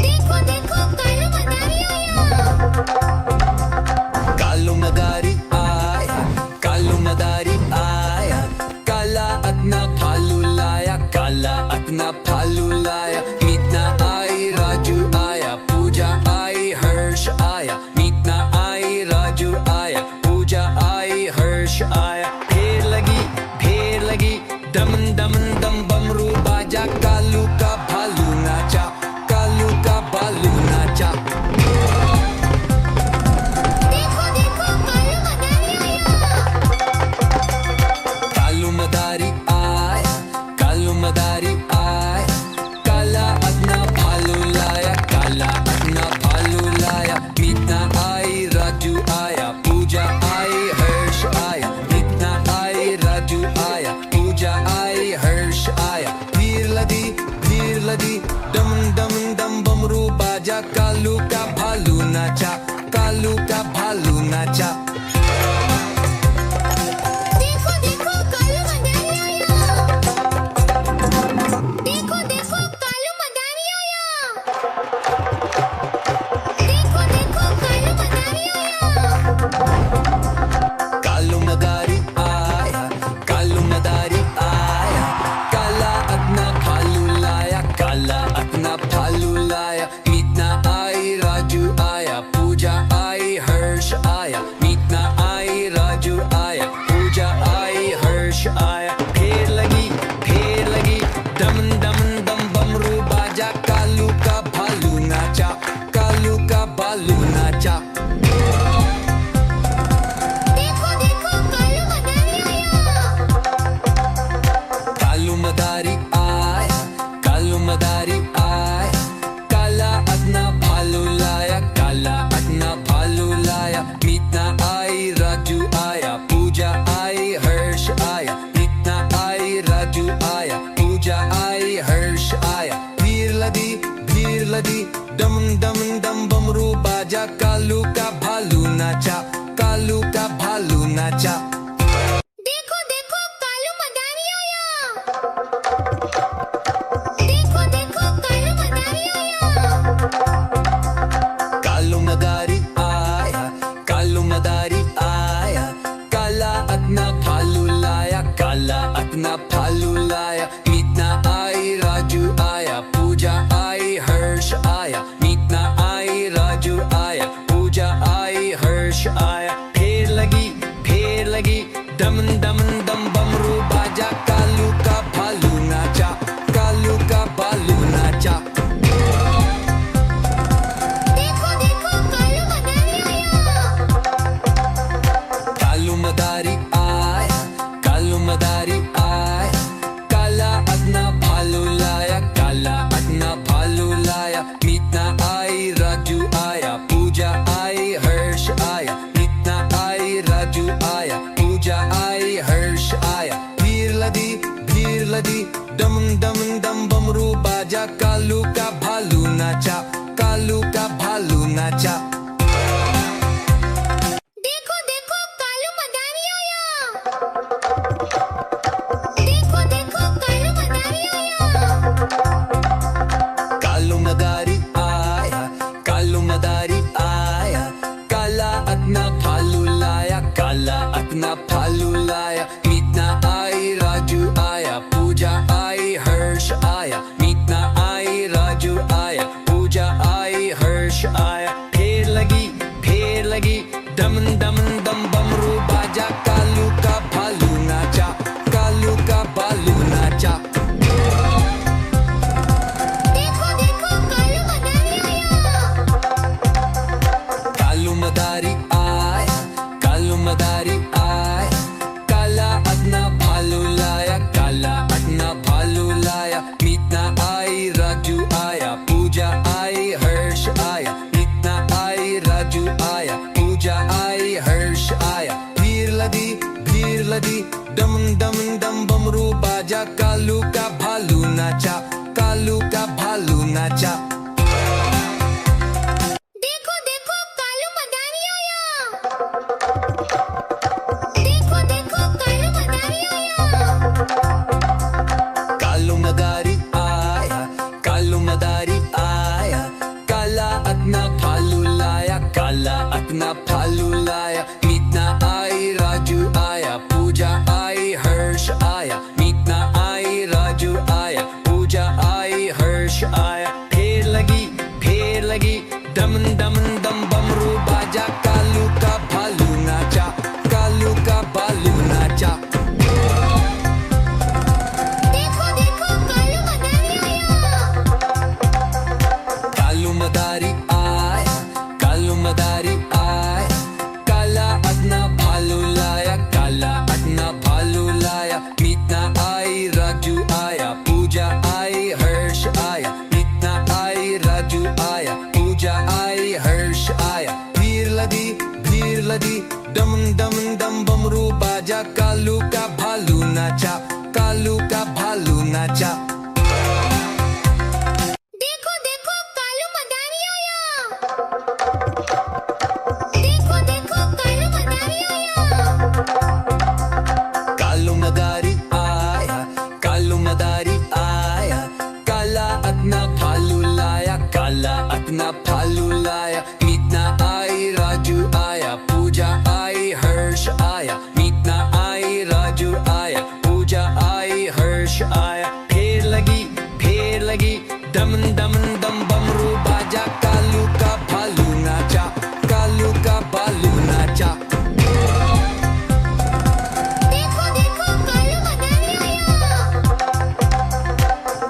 देखो देखो कालू मदारी आया। कालू मदारी आया, कालू मदारी आया, काला अपना भालू लाया, काला अपना भालू लाया। मीतना आई, राजू आया, पूजा आई, हर्ष आया। मीतना आई, राजू आया, पूजा आई, हर्ष आया। ढेर लगी, दम दम दम बमरू बाजा, कालू का भालू नाचा, कालू का भालू नाचा। देखो देखो कालू मदारी आया। कालू मदारी आया, कालू मदारी आया, काला अपना भालू लाया, काला अपना भालू लाया। मीतना आई, राजू आया, पूजा आई, हर्ष आया। मीतना आई, राजू आया, पूजा आई, हर्ष आया। भीड़ लदी, दम दम दम बमरू बाजा, कालू का भालू नाचा, कालू का भालू नाचा। देखो देखो कालू मदारी आया। देखो देखो कालू मदारी आया। देखो देखो कालू मदारी आया। कालू मदारी आया, कालू मदारी आया, काला अपना भालू लाया, काला अपना भालू लाया। मीतना आई, राजू आया, पूजा आई, हर्ष आया। मीतना आई, राजू आया, पूजा आई, हर्ष आया। ढेर लगी, दम दम दम बमरू बाजा, कालू का भालू नाचा, कालू का भालू नाचा। देखो देखो कालू मदारी आया। कालू मदारी आया, कालू मदारी आया, काला अपना भालू लाया, काला अपना भालू लाया। मीतना आई, राजू आया, पूजा आई, हर्ष आया। मीतना आई, राजू आया, पूजा आई, हर्ष आया। भीड़ लदी, दम दम दम बमरू बाजा, कालू का भालू नाचा, कालू का भालू नाचा। देखो देखो कालू मदारी आया। देखो देखो कालू मदारी आया। कालू मदारी आया, कालू मदारी आया, काला अपना भालू लाया, काला अपना भालू लाया। मीतना आई, राजू आया, पूजा आई, हर्ष आया। मीतना आई, राजू आया, पूजा आई, हर्ष आया। ढेर लगी, दम दम दम बमरू बाजा, कालू का भालू नाचा, कालू का भालू नाचा। देखो देखो कालू मदारी आया। कालू मदारी आया, कालू मदारी आया, काला अपना भालू लाया, काला अपना भालू लाया। मीतना आई, राजू आया, पूजा आई, हर्ष आया। मीतना आई, राजू आया, पूजा आई, हर्ष आया। भीड़ लदी, दम दम दम बमरू बाजा, कालू का भालू नाचा, कालू का भालू नाचा। देखो देखो कालू मदारी आया। देखो देखो कालू मदारी आया। कालू मदारी आया, कालू मदारी आया, काला अपना भालू लाया, काला अपना भालू लाया। मीतना आई, राजू आया, पूजा आई, हर्ष आया। मीतना आई, राजू आया, पूजा आई, हर्ष आया। ढेर लगी, दम दम दम बमरू बाजा, कालू का भालू नाचा, कालू का भालू नाचा। देखो देखो कालू मदारी आया। कालू मदारी आया, कालू मदारी आया, काला अपना भालू लाया, काला अपना भालू लाया। मीतना आई, राजू आया, पूजा आई, हर्ष आया। मीतना आई, राजू आया, पूजा आई, हर्ष आया। भीड़ लदी, दम दम दम बमरू बाजा, कालू का भालू नाचा, कालू का भालू नाचा। देखो देखो कालू मदारी आया। देखो देखो कालू मदारी आया। कालू मदारी आया, कालू भालू नाचा। देखो देखो कालू मदारी आया। देखो देखो कालू मदारी आया। कालू मदारी आया, कालू मदारी आया, काला अपना भालू लाया, काला अपना भालू लाया। मीतना आई, राजू आया, पूजा आई, हर्ष आया। मीतना आई, राजू आया, पूजा आई, हर्ष आया। फेर लगी दम दम दम बमरू बाजा, कालू का भालू नाचा, कालू का भालू नाचा। देखो देखो कालू मदारी आया।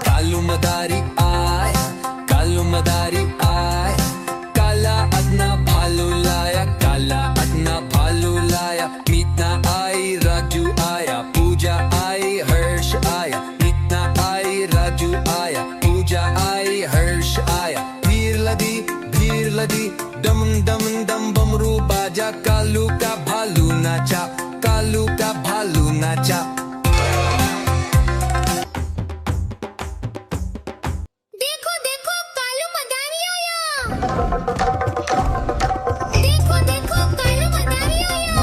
कालू मदारी आया, कालू मदारी आया, काला अपना भालू लाया, काला अपना भालू लाया। मीतना आई, राजू आया, पूजा आई, हर्ष आया। मीतना आई, राजू आया, पूजा आई, हर्ष आया। भीड़ लदी दम दम दम बमरू बाजा, कालू का भालू नाचा, कालू का भालू नाचा। देखो देखो कालू मदारी आया। देखो देखो कालू मदारी आया।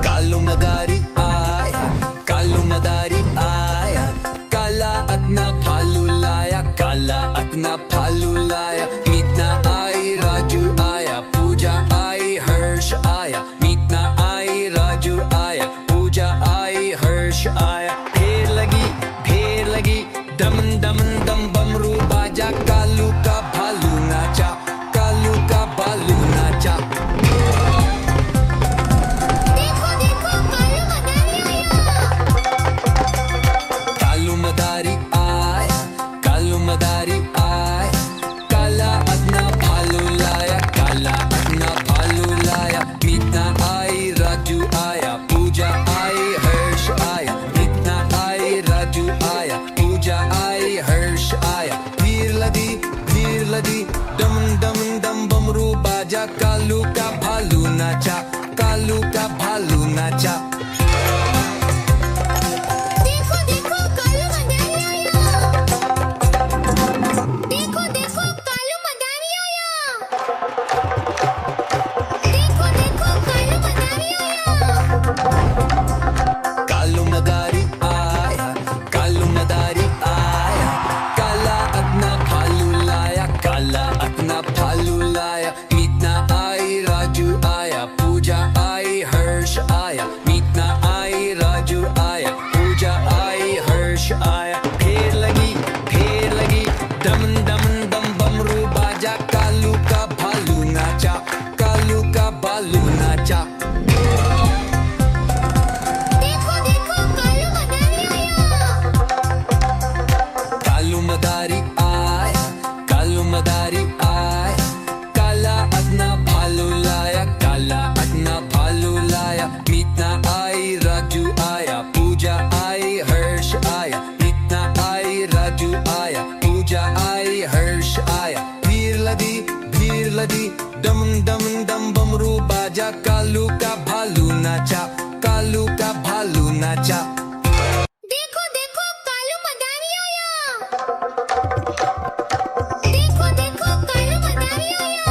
कालू मदारी आया, कालू मदारी आया, काला अपना भालू लाया, काला अपना भालू लाया। मीतना आई, राजू आया, पूजा आई, हर्ष आया। मीतना आई, राजू आया, पूजा आई, हर्ष आया। फेर लगी दम दम दम बमरू बाजा, कालू का भालू नाचा, कालू का भालू नाचा। देखो देखो कालू मदारी आया। कालू मदारी आया, कालू मदारी आया, काला अपना भालू लाया, काला अपना भालू लाया। मीतना आई, राजू आया, पूजा आई, हर्ष आया। मीतना आई, राजू आया, पूजा आई, हर्ष आया। भीड़ लदी दम दम दम बमरू बाजा, कालू का भालू नाचा, कालू का भालू नाचा। देखो देखो कालू मदारी आया। देखो देखो कालू मदारी आया। देखो देखो कालू मदारी आया। कालू मदारी आया, कालू मदारी आया, काला अपना भालू लाया, काला अपना भालू लाया। मीतना आई, राजू आया, पूजा आई, हर्ष आया। मीतना आई, राजू आया, पूजा आई, हर्ष आया। फेर लगी दम दम दम बमरू बाजा, कालू का भालू नाचा, कालू का भालू नाचा। देखो देखो कालू मदारी आया। कालू मदारी आया, कालू मदारी आया, काला अपना भालू लाया, काला अपना भालू लाया। मीतना आई, राजू आया, पूजा आई, हर्ष आया। मीतना आई, राजू आया, पूजा आई, हर्ष आया। भीड़ लदी दम दम दम बमरू बाजा, कालू का भालू नाचा, कालू का भालू नाचा। देखो देखो कालू मदारी आया। देखो देखो कालू मदारी आया।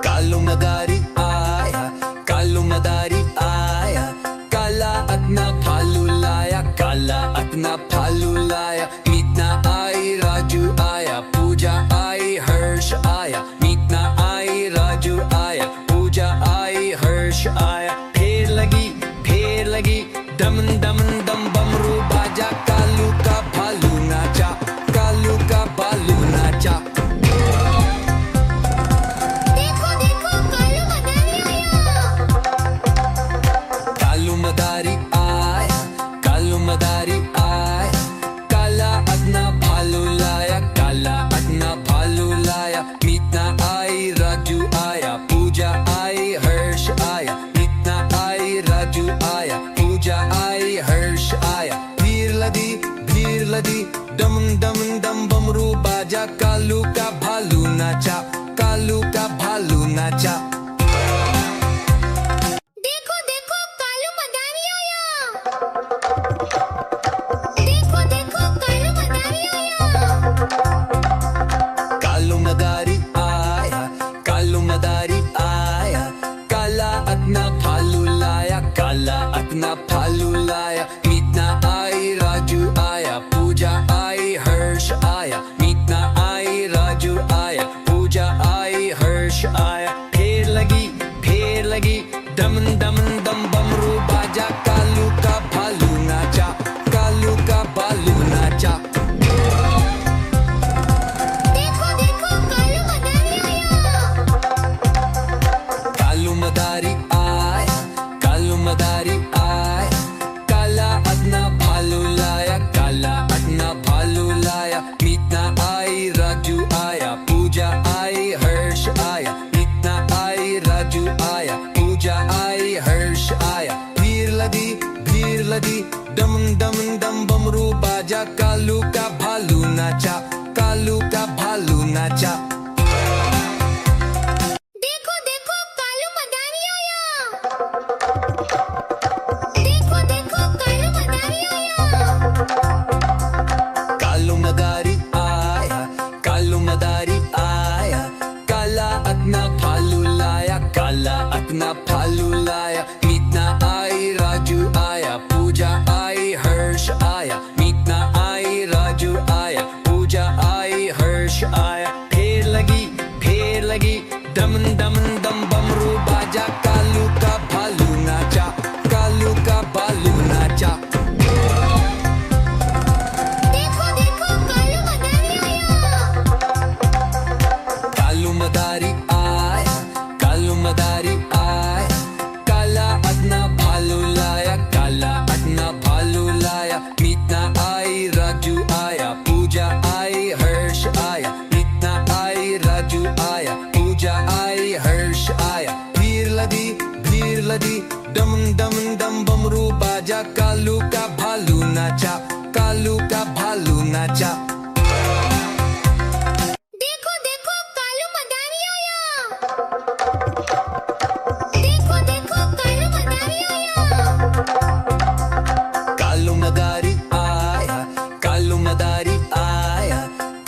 कालू मदारी आया, कालू मदारी आया, काला अपना भालू लाया, काला अपना भालू लाया। मीतना आई, राजू आया, पूजा आई, हर्ष आया। मीतना आई, राजू आया, पूजा आई, हर्ष आया। फेर लगी दम दम दम बमरू बाजा, कालू का भालू नाचा, कालू का भालू नाचा। देखो देखो कालू मदारी आया। कालू मदारी आया, कालू मदारी आया, काला अपना भालू लाया, काला अपना भालू लाया। मीतना आई, राजू आया, पूजा आई, हर्ष आया। मीतना आई, राजू आया, पूजा आई, हर्ष आया। भीड़ लदी दम दम दम बमरू बाजा, कालू का भालू नाचा, कालू का भालू नाचा। देखो देखो कालू मदारी आया। भालू लाया, मीत ना आई राजू आया, पूजा आई हर्ष आया, मीत ना आई राजू आया, पूजा आई हर्ष आया। फेर लगी दमन दमन दम बमरू बाजा, कालू का भालू नाचा, कालू का भालू नाचा। देखो देखो कालू मदारी आया। कालू मदारी आया, कालू मदारी आया, काला अपना भालू लाया, काला अपना भालू लाया, मीत ना आई राजू आया, पूजा आई हर्ष आया, मीत ना आई राजू आया, पूजा आई हर्ष आया। भीड़ लगी दम दम दम बमरू बाजा, कालू का भालू नाचा, कालू का भालू नाचा। देखो देखो कालू मदारी आया। देखो देखो कालू मदारी आया। कालू मदारी आया, कालू मदारी आया, काला अपना भालू लाया, काला अपना भालू लाया, मीत ना आई राजू आया, पूजा आई हर्ष आया, मीत ना आई राजू आया, पूजा आई हर्ष आया। फेर लगी दमन दमन दम बमरू बाजा, कालू का भालू नाचा, कालू का भालू नाचा। देखो देखो कालू मदारी आया। कालू मदारी आया, कालू मदारी आया, काला अपना भालू लाया, काला अपना भालू लाया, मीत ना आई राजू आया, पूजा आई हर्ष आया, मीत ना आई राजू आया, पूजा आई हर्ष आया। भीड़ लगी दमन दमन दम बमरू बाजा, कालू का भालू नाचा, कालू का भालू नाचा। देखो देखो कालू मदारी आया। देखो देखो कालू मदारी आया। कालू मदारी आया, कालू मदारी आया,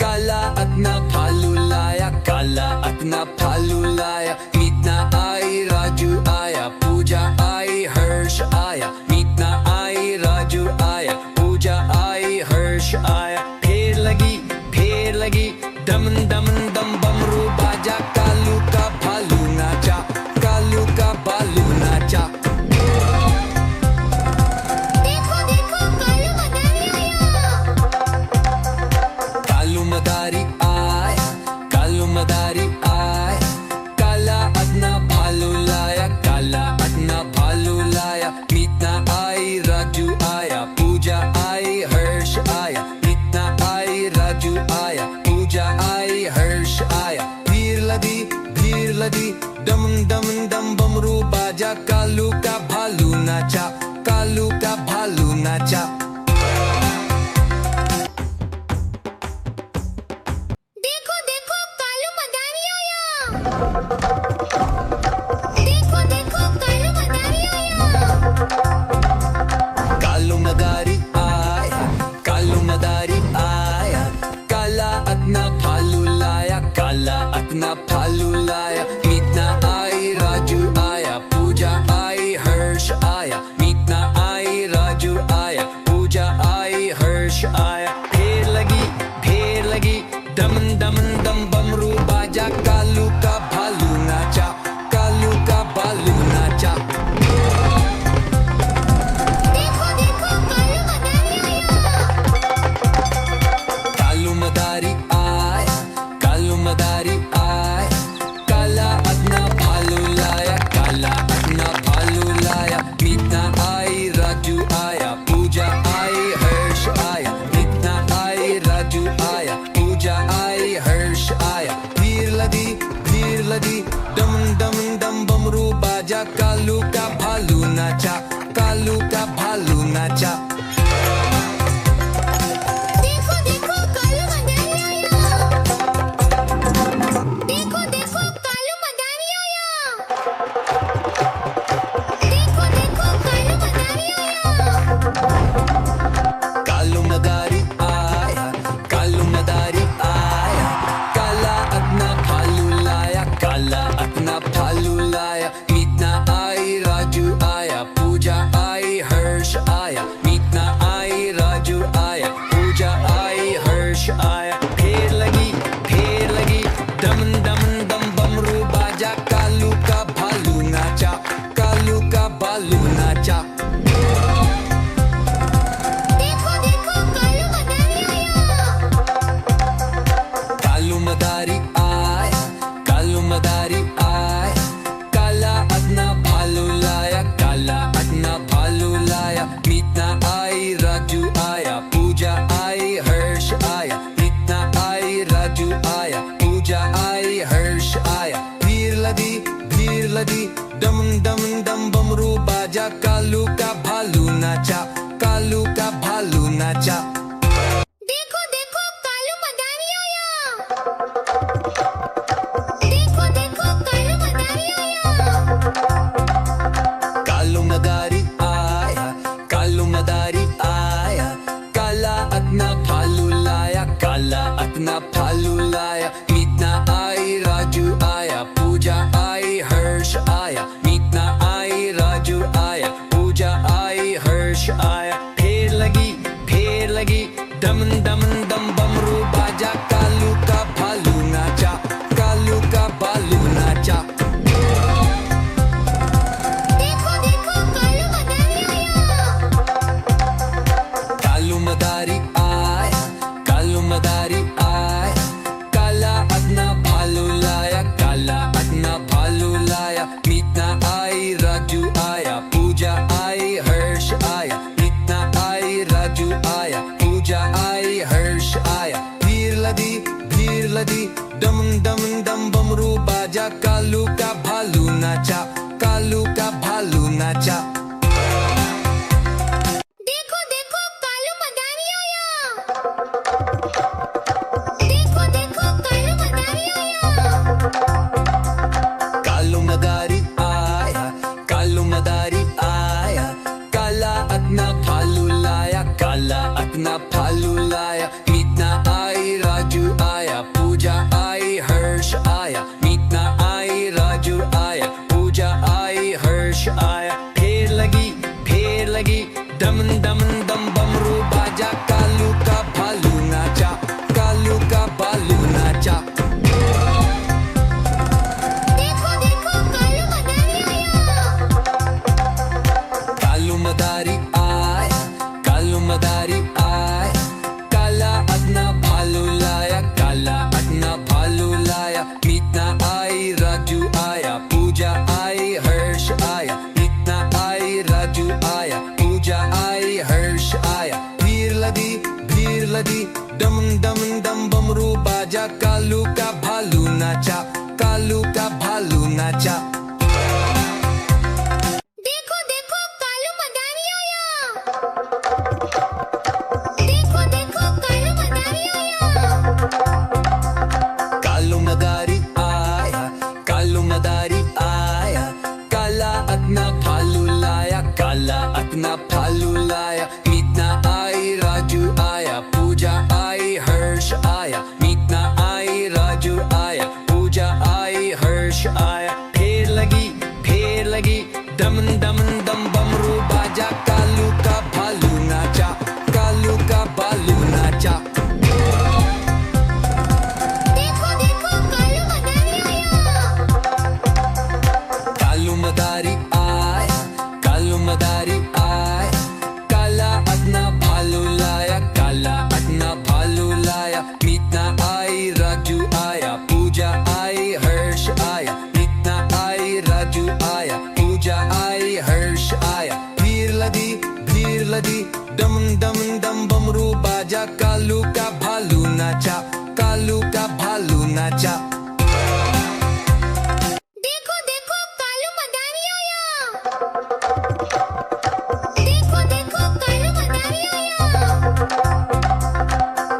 काला अपना भालू लाया, काला अपना भालू लाया, मीत ना आई राजू आया, पूजा आई हर्ष आया, मीत ना आई राजू आया, पूजा आई हर्ष आया। फेर लगी दमन दमन दम बमरू बाजा, कालू का भालू नाचा, कालू का भालू नाचा। देखो देखो कालू मदारी आया। कालू मदारी आया, कालू मदारी आया, काला अपना भालू लाया, काला अपना भालू लाया, मीत ना आई राजू आया, पूजा आई हर्ष आया, मीत ना आई राजू आया, पूजा आई हर्ष आया। भीड़ लगी दमन दमन दम बमरू बाजा, कालू का भालू नाचा, कालू का भालू नाचा। देखो देखो कालू मदारी आया। देखो देखो कालू मदारी आया। कालू मदारी आया, कालू मदारी आया, काला अपना भालू लाया, काला अपना भालू लाया, मीत ना आई राजू आया, पूजा आई हर्ष आया, मीत ना आई राजू आया, पूजा आई हर्ष आया। फेर लगी दमन दमन दम बमरू बाजा, कालू का भालू नाचा, कालू का भालू नाचा। देखो देखो कालू मदारी आया। कालू मदारी आया, कालू मदारी आया, काला अपना भालू लाया, काला अपना भालू लाया, मीत ना आई राजू आया, पूजा आई हर्ष आया, मीत ना आई राजू आया, पूजा आई हर्ष आया। भीड़ लगी दमन दमन दम बमरू बाजा, कालू का भालू नाचा, कालू का भालू नाचा। देखो देखो कालू मदारी आया। देखो देखो कालू मदारी आया। देखो देखो कालू मदारी आया। कालू मदारी आया, कालू मदारी आया, काला अपना भालू लाया, काला अपना भालू लाया, मीत ना आई राजू आया, पूजा नाचा। देखो देखो कालू मदारी आया। देखो देखो कालू मदारी आया। कालू मदारी आया, कालू मदारी आया, काला अपना भालू लाया, काला अपना भालू लाया। मीतना आई, राजू आया, पूजा आई, हर्ष आया। मीतना आई, राजू आया, पूजा आई, हर्ष आया। फेर लगी दमन दमन दम बमरू बाजा, कालू का भालू नाचा, कालू का भालू नाचा। देखो देखो कालू मदारी आया। कालू मदारी आया, कालू मदारी आया, काला अपना भालू लाया, काला अपना भालू लाया। मीतना आई, राजू आया, पूजा आई, हर्ष आया। मीतना आई, राजू आया, पूजा आई, हर्ष आया। भीड़ लदी दमन दमन दम बमरू बाजा, कालू का भालू नाचा, कालू का भालू नाचा। देखो देखो कालू मदारी आया। देखो देखो कालू मदारी आया। कालू मदारी आया, कालू मदारी आया, काला अपना भालू लाया, काला अपना भालू लाया। मीतना आई, राजू आया, पूजा आई, हर्ष आया। मीतना आई, राजू आया, पूजा आई, हर्ष आया। फेर लगी दमन दमन दम बमरू बाजा, कालू का भालू नाचा, कालू का भालू नाचा। देखो देखो कालू मदारी आया। कालू मदारी आया, कालू मदारी आया, काला अपना भालू लाया, काला अपना भालू लाया। मीतना आई, राजू आया, पूजा आई, हर्ष आया। मीतना आई, राजू आया, पूजा आई, हर्ष आया। भीड़ लदी दमन दमन दम बमरू बाजा, कालू का भालू नाचा, कालू का भालू नाचा। देखो देखो कालू मदारी आया। देखो देखो कालू मदारी आया। कालू मदारी आया, कालू मदारी आया, काला अपना भालू लाया, काला अपना भालू लाया। मीतना आई, राजू आया, पूजा आई, हर्ष आया। मीतना आई, राजू आया, पूजा आई, हर्ष आया। फेर लगी दमन दमन दम बमरू बाजा, कालू का भालू नाचा, कालू का भालू नाचा। देखो देखो कालू मदारी आया। कालू मदारी आया, कालू मदारी आया, काला अपना भालू लाया, काला अपना भालू लाया। मीतना आई, राजू आया, पूजा आई, हर्ष आया। मीतना आई, राजू आया, पूजा आई, हर्ष आया। भीड़ लदी दमन दमन दम बमरू बाजा, कालू का भालू नाचा, कालू का भालू नाचा। देखो देखो कालू मदारी आया। देखो देखो कालू मदारी आया।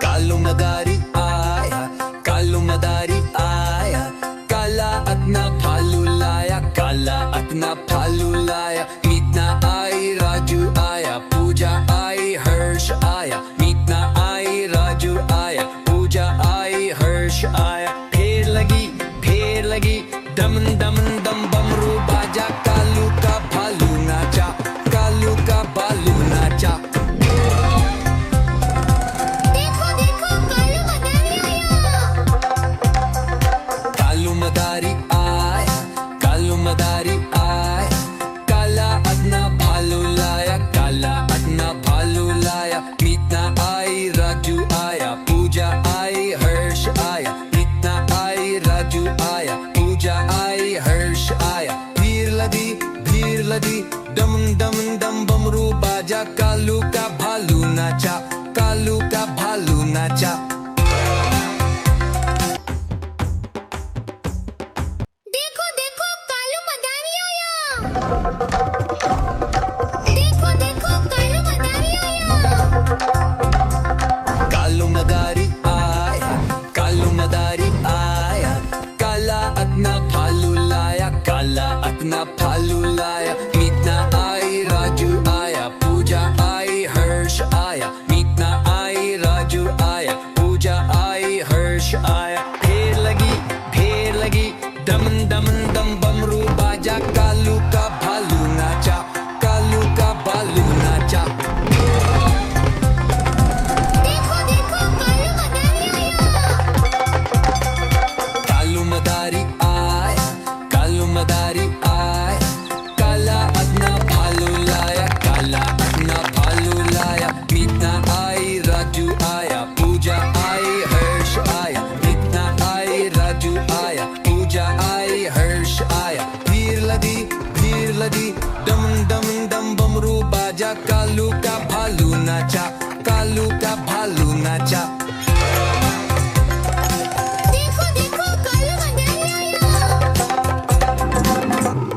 कालू मदारी आया, कालू मदारी आया, काला अपना भालू लाया, काला अपना भालू लाया। मीतना आई, राजू आया, पूजा आई, हर्ष आया। मीतना आई, राजू आया, पूजा आई, हर्ष आया। फेर लगी दमन दमन दम बमरू बाजा, कालू का भालू नाचा, कालू का भालू नाचा। देखो देखो कालू मदारी आया। कालू मदारी आया, कालू मदारी आया, काला अपना भालू लाया, काला अपना भालू लाया। मीतना आई, राजू आया, पूजा आई, हर्ष आया। मीतना आई, राजू आया, पूजा आई, हर्ष आया। भीड़ लदी दमन दमन दम बमरू बाजा, कालू का भालू नाचा, कालू का भालू नाचा। देखो देखो कालू मदारी आया। देखो देखो कालू मदारी आया। नाचा, कालू का भालू नाचा। देखो देखो कालू मदारी आया।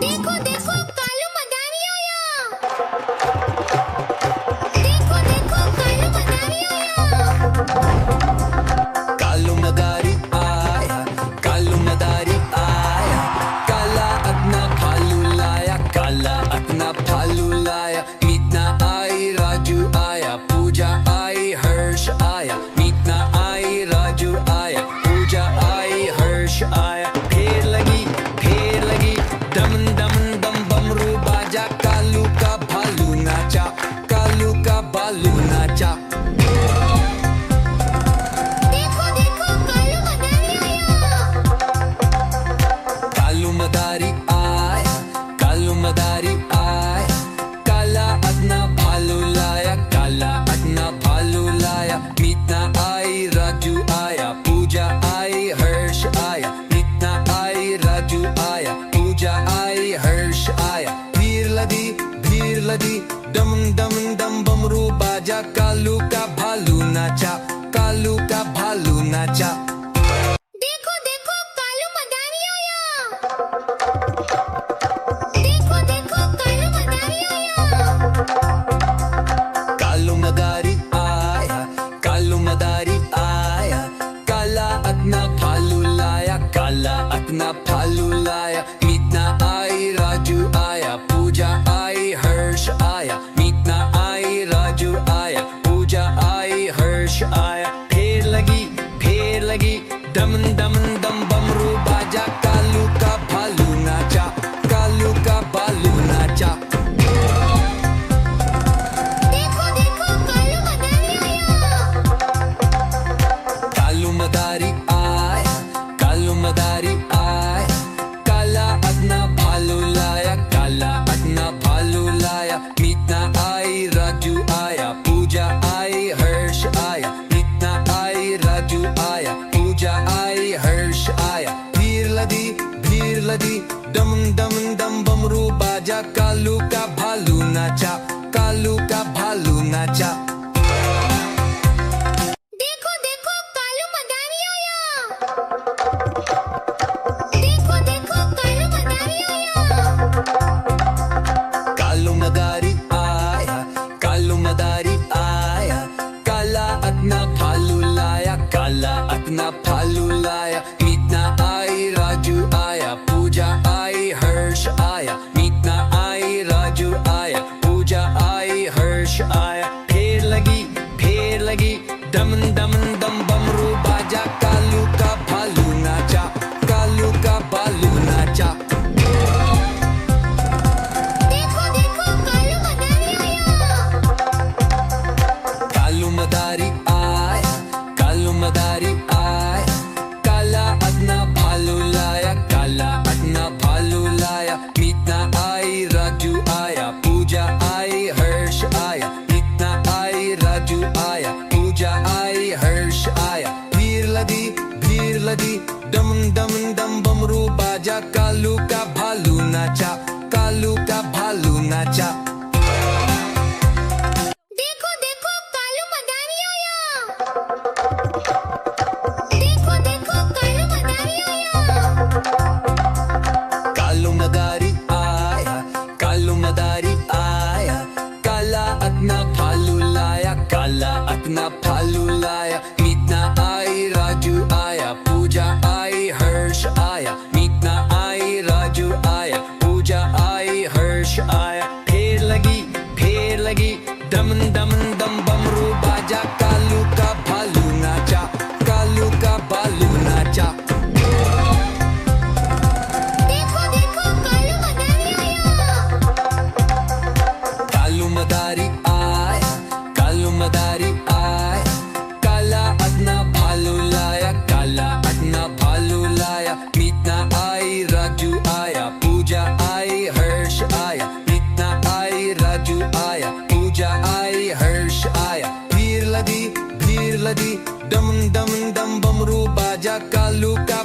देखो देखो कालू मदारी आया। देखो देखो कालू मदारी आया। कालू मदारी आया, कालू मदारी आया, काला अपना भालू लाया, काला अपना भालू लाया। मीतना आई, राजू आया, पूजा आई, हर्ष आया। मीतना आई, राजू आया, पूजा आई, हर्ष आया। फेर लगी, डम डम डम बमरू बाजा, कालू का भालू नाचा, कालू का भालू नाचा। देखो देखो कालू मदारी आया। कालू मदारी आया, कालू मदारी आया, काला अपना भालू लाया, काला अपना भालू लाया। मीतना आई, राजू आया, पूजा आई, हर्ष आया। मीतना आई, राजू आया, पूजा आई, हर्ष आया। भीड़ लगी, डम डम डम बमरू बाजा, कालू का भालू नाचा, कालू का भालू नाचा। देखो देखो कालू मदारी आया। देखो देखो कालू मदारी आया। कालू मदारी आया, कालू मदारी आया, काला अपना भालू लाया, काला अपना भालू लाया। मीतना आई, राजू आया, पूजा आई, हर्ष आया। मीतना आई, राजू आया, पूजा आई, हर्ष आया। फेर लगी, डम डम डम बमरू बाजा, कालू का भालू नाचा, कालू का भालू नाचा। देखो देखो कालू मदारी आया। कालू मदारी आया, कालू मदारी आया, काला अपना भालू लाया, काला अपना भालू लाया। मीतना आई, राजू आया, पूजा आई, हर्ष आया। मीतना आई, राजू आया, पूजा आई, हर्ष आया। भीड़ लगी, डम डम डम बमरू बाजा, कालू का भालू नाचा, कालू का भालू नाचा। देखो देखो कालू मदारी आया। देखो देखो कालू मदारी आया। कालू मदारी आया, कालू मदारी आया, काला अपना भालू लाया, काला अपना भालू लाया। मीतना आई, राजू आया, पूजा आई, हर्ष आया। मीतना आई, राजू आया, पूजा आई, हर्ष आया। फेर लगी, डम डम डम बमरू बाजा, कालू का भालू नाचा, कालू का भालू नाचा। देखो देखो कालू मदारी आया। कालू मदारी आया, कालू मदारी आया, काला अपना भालू लाया, काला अपना भालू लाया। मीतना आई, राजू आया, पूजा आई, हर्ष आया। मीतना आई, राजू आया, पूजा आई, हर्ष आया। भीड़ लगी, डम डम डम बमरू बाजा, कालू का भालू नाचा, कालू का भालू नाचा। देखो देखो कालू मदारी आया। देखो देखो कालू मदारी आया। कालू मदारी आया, कालू मदारी आया, काला अपना भालू लाया, काला अपना भालू लाया। मीतना आई, राजू आया, पूजा आई, हर्ष आया। मीतना आई, राजू आया, पूजा आई, हर्ष आया। फेर लगी, डम डम डम बमरू बाजा, कालू का भालू नाचा, कालू का भालू नाचा। देखो देखो कालू मदारी आया। कालू मदारी आया, कालू मदारी आया, काला अपना भालू लाया, काला अपना भालू लाया। मीतना आई, राजू आया, पूजा आई, हर्ष आया। मीतना आई, राजू आया, पूजा आई, हर्ष आया। भीड़ लगी, डम डम डम बमरू बाजा, कालू का